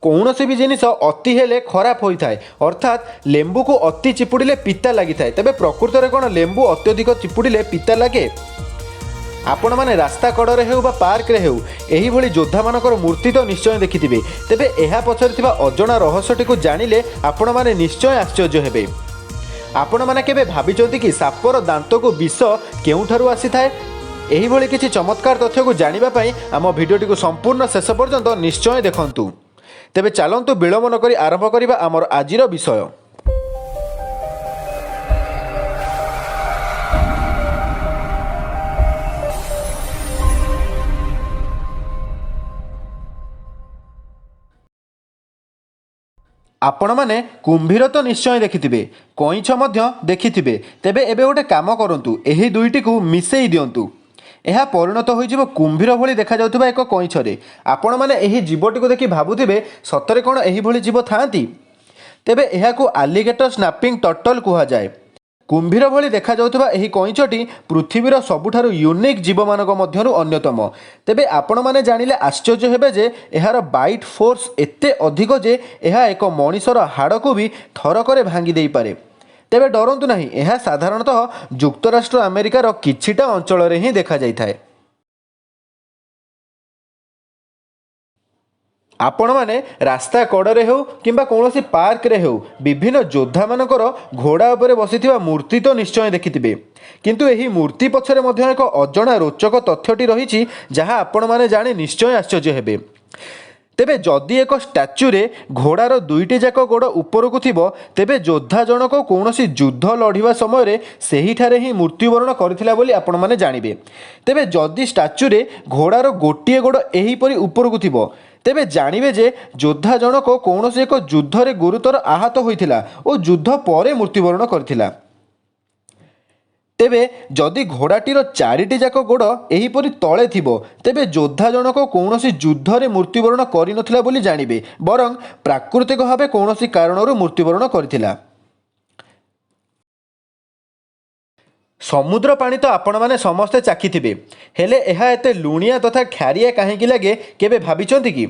कौनसी भी जिनिस अति हेले खराब होता है अर्थात लेंबू को अति चिपुड़िले पिता लगी थाए। तेबे प्रकृत में कौन लेंबू अत्यधिक चिपुड़िले पिता लगे? आपण मैंने रास्ता कड़े हो पार्क रे हो यही भली योद्धा मानकर मूर्ति तो निश्चय देखिथिबे। तेबे एहा पछरे थिबा अजଣା रहस्यटी को जानिले आपण माने निश्चय आश्चर्य हेबे। आपण माने केबे भाबिचंती कि सापर दांत को विष केउठारु आसी थाए? एही भली किछि चमत्कार तथ्य को जानिबा पई आम भिडियोटी को संपूर्ण शेष पर्यंत निश्चय देखंतु। तेबे चलंतु विलंब न करी आरंभ करिबा आमर आजिर विषय। आपण माने कुंभीर तो निश्चय देखिथिबे, कईछ मध्य देखिथिबे। तेबे एबे गोटे काम करंतु, एही दुईटी को मिसेई दियंतु। यह परिणत हो कुंभीर भली देखा जाउथिबा एक कईछरे। आपण माने एही जीवटी को देखि भाबुथिबे सतरे कोन एही भली जीव थांती? तेबे एहाकू आलिगेटर स्नैपिंग टर्टल कुहा जाए। कुंभीर भली देखा जाउथिबा एही कईछटी पृथ्वीर सबुठारु यूनिक जीव मानक मध्यरु अन्यतम। तेबे आपण माने जानिले आश्चर्य हेबे जे एहार बाइट फोर्स एते अधिक जे एहा एक मनिषर हाड़ को भी थरकरे भांगी देई पारे। तेबे डरंतु नहीं, यह साधारणतः युक्तराष्ट्र अमेरिकार किछिटा अंचल रे ही देखा जाइथाए। आपण माने रास्ता कड़े हो किंबा कौनसी पार्क रे हो विभिन्न योद्धा मानकर घोड़ा उपरे बसिथिबा मूर्ति तो निश्चय देखिथिबे, किंतु एही मूर्ति पछरे मध्य एक अजଣା रोचक तथ्यटी रहिछि जहाँ आपण माने जानि निश्चय आश्चर्य हेबे। तेबे जदि एक स्टाच्यू रे घोड़ार दुईटी जाक गोड़ उपरकू थिबो तेबे योद्धा जनक कौनसी युद्ध लड़िबा समय रे सेही ठारे ही मृत्युवरण करथिला बोली आपण माने जानिबे। तेबे जदि स्टाच्यू रे घोड़ार गोटिए गोड़ एहीपरि उपरकू थिबो तेबे जानिबे जे योद्धा जनक कौनसी एक युद्ध रे गुरुतर आहत होइथिला और युद्ध परे मृत्युवरण करथिला। तेबे जदि घोड़ाटीर चारिटी जाक गोड़ एहीपरि तले थिबो तेबे योद्धा जनक कौनसी युद्ध रे मृत्युवरण करिनथिला बोली जानिबे, बरं प्राकृतिक भावे कौनसी कारणरू मृत्युवरण करथिला। समुद्र पानी तो आपण माने समस्ते चाखिथिबे, हेले एहा एते लुणिया तथा खारिया काहेकि लागे केबे भाबिचंती कि?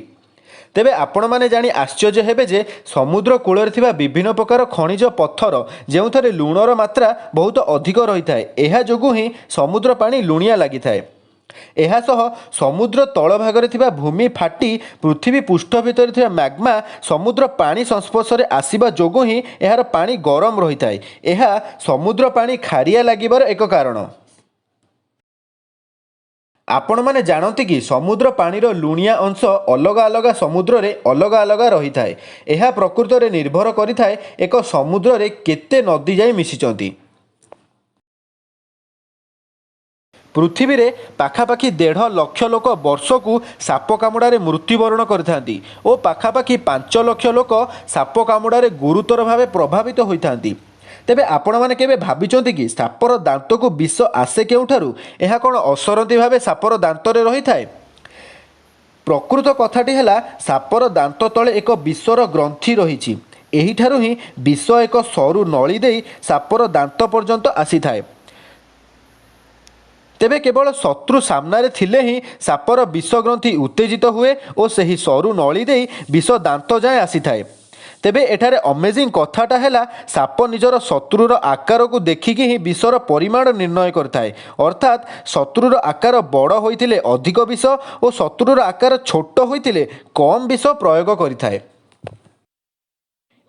तेबे आपण माने जानी आश्चर्य हेबे जे समुद्र कूଳରେ थिबा विभिन्न प्रकार खनिज पत्थर जेउथरे लुणर मात्रा बहुत अधिक रही थाए, एहा जोगु ही समुद्र पानी लुणिया लागि थाए। एहा सह समुद्र तल भागरे थिबा भूमि फाटी पृथ्वी पृष्ठ भितर थिबा मैग्मा समुद्र पानी संस्पर्श रे आसीबा जोगु ही एहार पानी गरम रही थाए। एहा समुद्र पानी खारिया लागिबार एक कारण। आपण माने जानते कि समुद्र पानीर लुणिया अंश अलग अलग समुद्र रे अलग अलग रही थाए। एहा प्रकृत रे निर्भर करि थाए एक समुद्र रे केते नदी जाई मिसिचंती। पृथ्वी रे पाखापाखि 1.5 लाख लोक वर्ष को साप कामुड़ारे मृत्युवरण करथांती और पाखापाखि 5 लाख लोक साप कामुड़ारे गुरुतर भावे प्रभावित होइथांती। तेबे आपण माने केबे भाबिचंती कि सापर दांत को विष आसे केउठारु? एहा कोन असरंती भावे सापर दांत रे रही थाए? प्रकृत कथाटी हैला सापर दांत तले एक विषर ग्रंथि रहिछि। एही ठारु ही विष एक सरू नळी देई सापर दांत पर्यंत आसी थाए। तेबे केवल शत्रु सामना रे थिले ही सापर विष ग्रंथि उत्तेजित हुए और सही सरू नळी देई विष दांत जाए आसी थाए। तेबे एठारे अमेजिंग कथाटा हैला साप निजर शत्रुर आकार को देखिकी ही विषर परिमाण निर्णय करथाए। अर्थात शत्रुर आकार बड़ होइथिले अधिक विष और शत्रुर आकार छोट होइथिले कम विष प्रयोग करिथाए।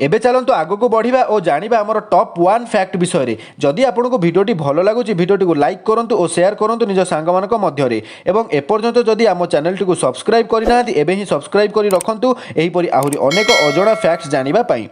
एबे चलंतु आगको बढ़िबा और जानिबा हमर टॉप 1 फैक्ट विषय रे। जदि आपनको भिडियोटी भल लागुची भिडियोटी को लाइक करंतु और शेयर करंतु निज सांगमानक मध्य रे एवं एपर्यंत जदि आम चैनल को सब्सक्राइब करिना एबे ही सब्सक्राइब करी रखंतु एहीपरि आहुरी अनेक अजଣା फैक्ट्स जानिबा पाई।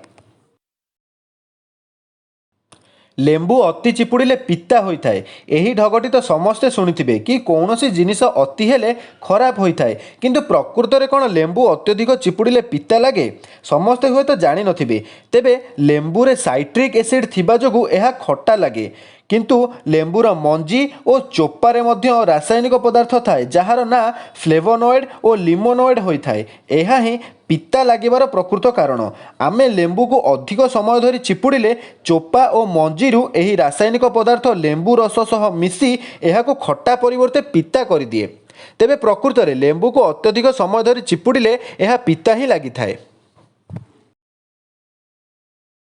लेंबू अति चिपुड़िले पिता होता है। यही ढगटी तो समस्ते शुणिथिबे कि कौनसी जिनिस अति हेले खराब होता है, किंतु प्रकृत में कौन लेंबू अत्यधिक चिपुड़िले पिता लगे समस्ते हुए तो जानी नथिबे। तेबे लेंबू रे साइट्रिक एसिड थिबा जोगु एहा खट्टा लगे, किंतु लेंबूर मंजी और चोपारे मध्य रासायनिक पदार्थ थाए जहार ना फ्लेवोनॉइड और लिमोनॉइड होता है। यह ही पिता लागिबार प्रकृत कारण। आमे लेंबू को अधिक समय धरी चिपुड़िले चोपा और मंजीरू एही रासायनिक पदार्थ लेंबू रस सह मिसी एहाको खट्टा परिवर्ते पिता करिदिए। तेबे प्रकृत में लेंबू को अत्यधिक समय धरी चिपुड़िले यह पिता ही लगी थाए।